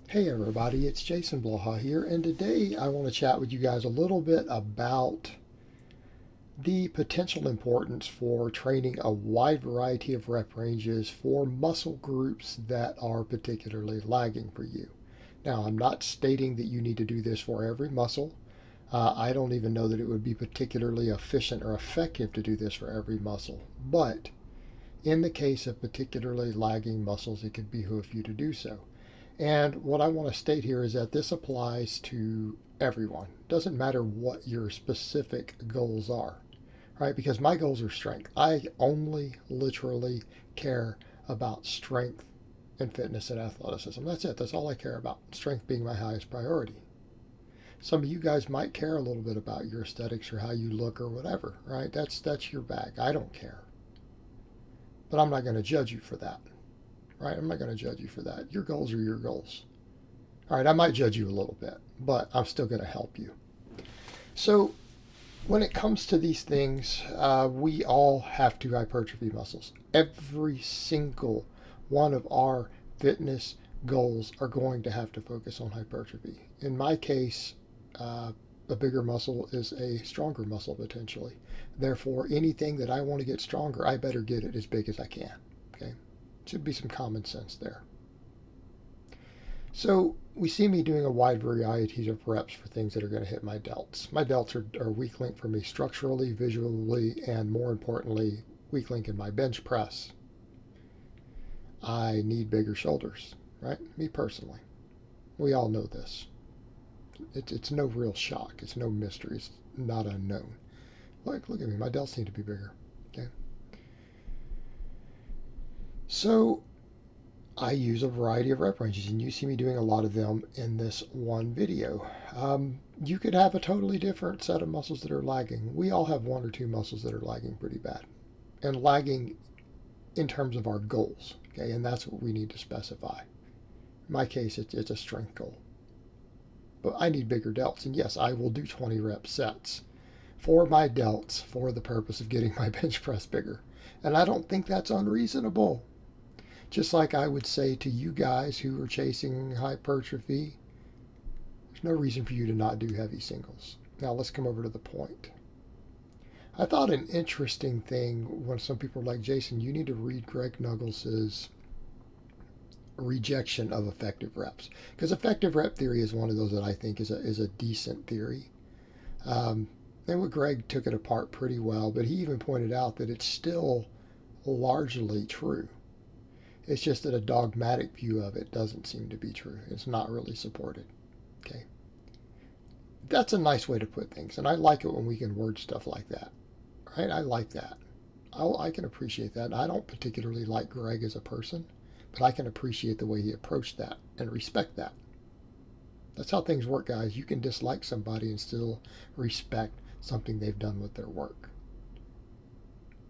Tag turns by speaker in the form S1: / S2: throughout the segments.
S1: Hey everybody, it's Jason Blaha here, and today I want to chat with you guys a little bit about the potential importance for training a wide variety of rep ranges for muscle groups that are particularly lagging for you. Now, I'm not stating that you need to do this for every muscle. I don't even know that it would be particularly efficient or effective to do this for every muscle, but in the case of particularly lagging muscles, it could behoove you to do so. And what I want to state here is that this applies to everyone. Doesn't matter what your specific goals are, right? Because my goals are strength. I only literally care about strength and fitness and athleticism. That's it. That's all I care about. Strength being my highest priority. Some of you guys might care a little bit about your aesthetics or how you look or whatever, right? That's your bag. I don't care. But I'm not going to judge you for that, right? I'm not going to judge you for that. Your goals are your goals. All right, I might judge you a little bit, but I'm still going to help you. So, when it comes to these things, we all have to hypertrophy muscles. Every single one of our fitness goals are going to have to focus on hypertrophy. In my case, a bigger muscle is a stronger muscle potentially. Therefore, anything that I want to get stronger, I better get it as big as I can. Okay, should be some common sense there. So we see me doing a wide variety of reps for things that are going to hit my delts. My delts are weak link for me structurally, visually, and more importantly, weak link in my bench press. I need bigger shoulders, right? Me personally. We all know this. It's no real shock. It's no mystery. It's not unknown. Look at me. My delts need to be bigger. Okay. So I use a variety of rep ranges, and you see me doing a lot of them in this one video. You could have a totally different set of muscles that are lagging. We all have one or two muscles that are lagging pretty bad, and lagging in terms of our goals. Okay, and that's what we need to specify. In my case, it's a strength goal. But I need bigger delts, and yes, I will do 20 rep sets for my delts for the purpose of getting my bench press bigger. And I don't think that's unreasonable. Just like I would say to you guys who are chasing hypertrophy, there's no reason for you to not do heavy singles. Now let's come over to the point. I thought an interesting thing when some people are like, Jason, you need to read Greg Nuggles's rejection of effective reps. Because effective rep theory is one of those that I think is a decent theory. And what Greg took it apart pretty well, but he even pointed out that it's still largely true. It's just that a dogmatic view of it doesn't seem to be true. It's not really supported. Okay. That's a nice way to put things, and I like it when we can word stuff like that. Right? I like that. I can appreciate that. I don't particularly like Greg as a person, but I can appreciate the way he approached that and respect that. That's how things work, guys. You can dislike somebody and still respect something they've done with their work.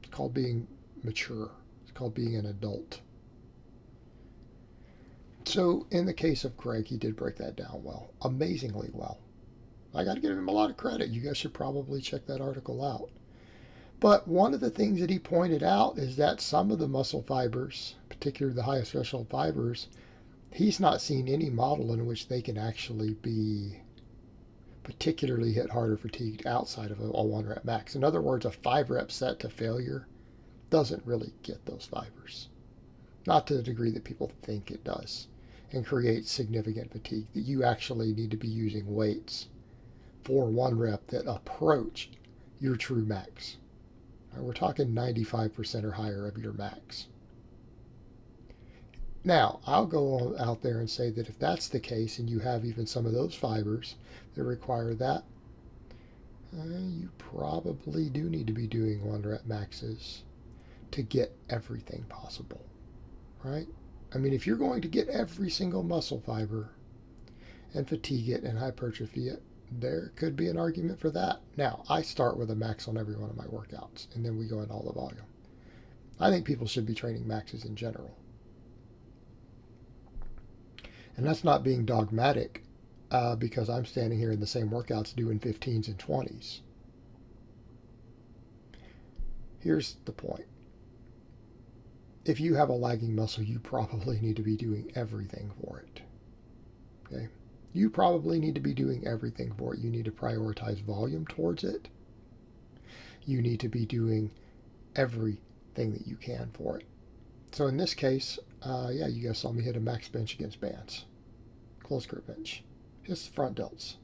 S1: It's called being mature. It's called being an adult. So in the case of Greg, he did break that down well, amazingly well. I got to give him a lot of credit. You guys should probably check that article out. But one of the things that he pointed out is that some of the muscle fibers, particularly the highest threshold fibers, he's not seen any model in which they can actually be particularly hit hard or fatigued outside of a 1 rep max. In other words, a 5 rep set to failure doesn't really get those fibers. Not to the degree that people think it does, and creates significant fatigue, that you actually need to be using weights for 1 rep that approach your true max. We're talking 95% or higher of your max. Now, I'll go out there and say that if that's the case and you have even some of those fibers that require that, you probably do need to be doing 1 rep maxes to get everything possible, right? I mean, if you're going to get every single muscle fiber and fatigue it and hypertrophy it, there could be an argument for that. Now, I start with a max on every one of my workouts, and then we go into all the volume. I think people should be training maxes in general. And that's not being dogmatic because I'm standing here in the same workouts doing 15s and 20s. Here's the point. If you have a lagging muscle, you probably need to be doing everything for it. Okay? You probably need to be doing everything for it. You need to prioritize volume towards it. You need to be doing everything that you can for it. So in this case, yeah, you guys saw me hit a max bench against bands. Close grip bench. Hits the front delts.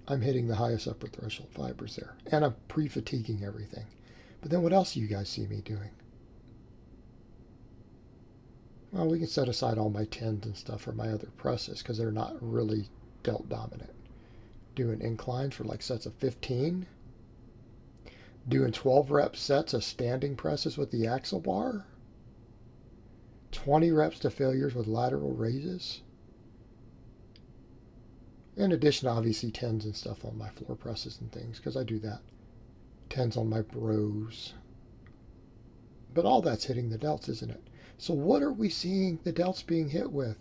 S1: I'm hitting the highest upper threshold fibers there. And I'm pre-fatiguing everything. But then what else do you guys see me doing? Well, we can set aside all my 10s and stuff for my other presses because they're not really delt dominant. Doing inclines for like sets of 15. Doing 12 rep sets of standing presses with the axle bar. 20 reps to failures with lateral raises. In addition, obviously, 10s and stuff on my floor presses and things, because I do that. 10s on my bros. But all that's hitting the delts, isn't it? So what are we seeing the delts being hit with?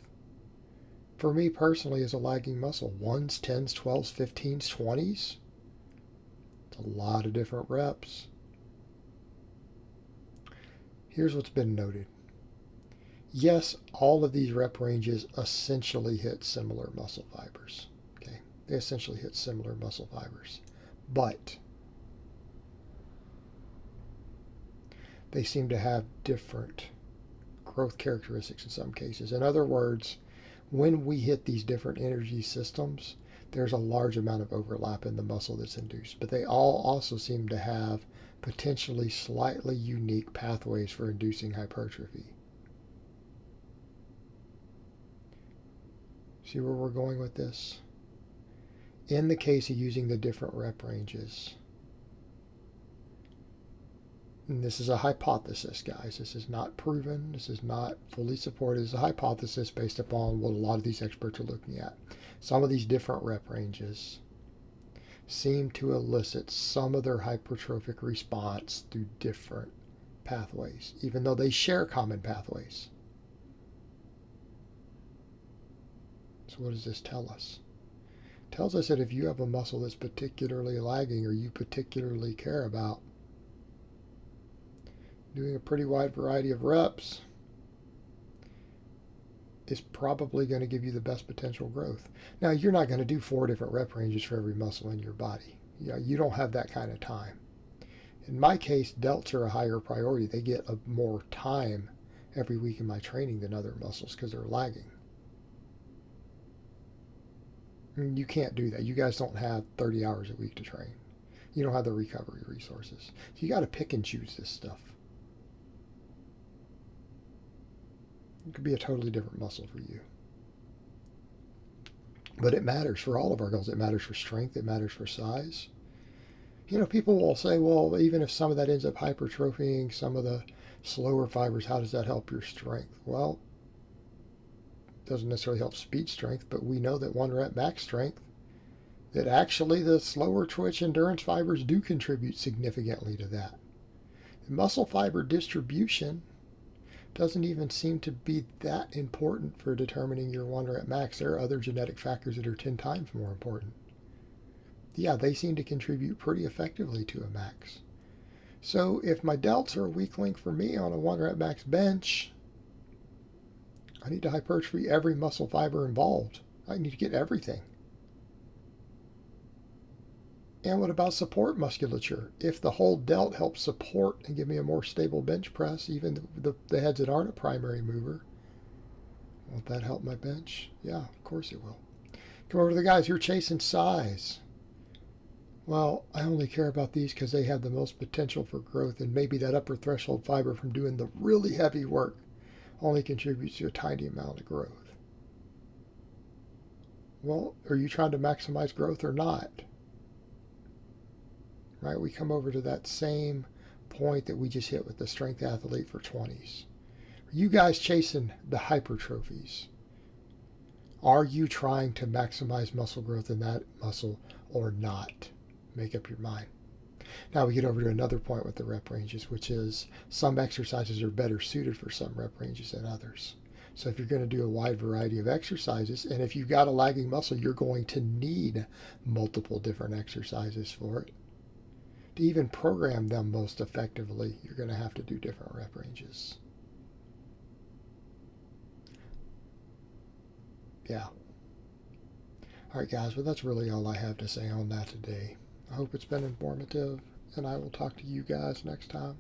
S1: For me personally, is a lagging muscle. 1s, 10s, 12s, 15s, 20s. It's a lot of different reps. Here's what's been noted. Yes, all of these rep ranges essentially hit similar muscle fibers. Okay, they essentially hit similar muscle fibers, but they seem to have different growth characteristics in some cases. In other words, when we hit these different energy systems, there's a large amount of overlap in the muscle that's induced, but they all also seem to have potentially slightly unique pathways for inducing hypertrophy. See where we're going with this? In the case of using the different rep ranges, and this is a hypothesis, guys. This is not proven. This is not fully supported. It's a hypothesis based upon what a lot of these experts are looking at. Some of these different rep ranges seem to elicit some of their hypertrophic response through different pathways, even though they share common pathways. So what does this tell us? It tells us that if you have a muscle that's particularly lagging or you particularly care about, doing a pretty wide variety of reps is probably going to give you the best potential growth. Now, you're not going to do 4 different rep ranges for every muscle in your body. Yeah, you don't have that kind of time. In my case, delts are a higher priority. They get more time every week in my training than other muscles because they're lagging. And you can't do that. You guys don't have 30 hours a week to train. You don't have the recovery resources. So you got to pick and choose this stuff. It could be a totally different muscle for you. But it matters for all of our goals. It matters for strength. It matters for size. You know, people will say, well, even if some of that ends up hypertrophying some of the slower fibers, how does that help your strength? Well, it doesn't necessarily help speed strength, but we know that 1 rep max strength, that actually the slower twitch endurance fibers do contribute significantly to that. The muscle fiber distribution doesn't even seem to be that important for determining your 1 rep max. There are other genetic factors that are 10 times more important. Yeah, they seem to contribute pretty effectively to a max. So if my delts are a weak link for me on a 1 rep max bench, I need to hypertrophy every muscle fiber involved. I need to get everything. And what about support musculature? If the whole delt helps support and give me a more stable bench press, even the heads that aren't a primary mover, won't that help my bench? Yeah, of course it will. Come over to the guys who are chasing size. Well, I only care about these because they have the most potential for growth, and maybe that upper threshold fiber from doing the really heavy work only contributes to a tiny amount of growth. Well, are you trying to maximize growth or not? Right? We come over to that same point that we just hit with the strength athlete for 20s. Are you guys chasing the hypertrophies? Are you trying to maximize muscle growth in that muscle or not? Make up your mind. Now we get over to another point with the rep ranges, which is some exercises are better suited for some rep ranges than others. So if you're going to do a wide variety of exercises, and if you've got a lagging muscle, you're going to need multiple different exercises for it. To even program them most effectively, you're going to have to do different rep ranges. Yeah. All right, guys, well, that's really all I have to say on that today. I hope it's been informative, and I will talk to you guys next time.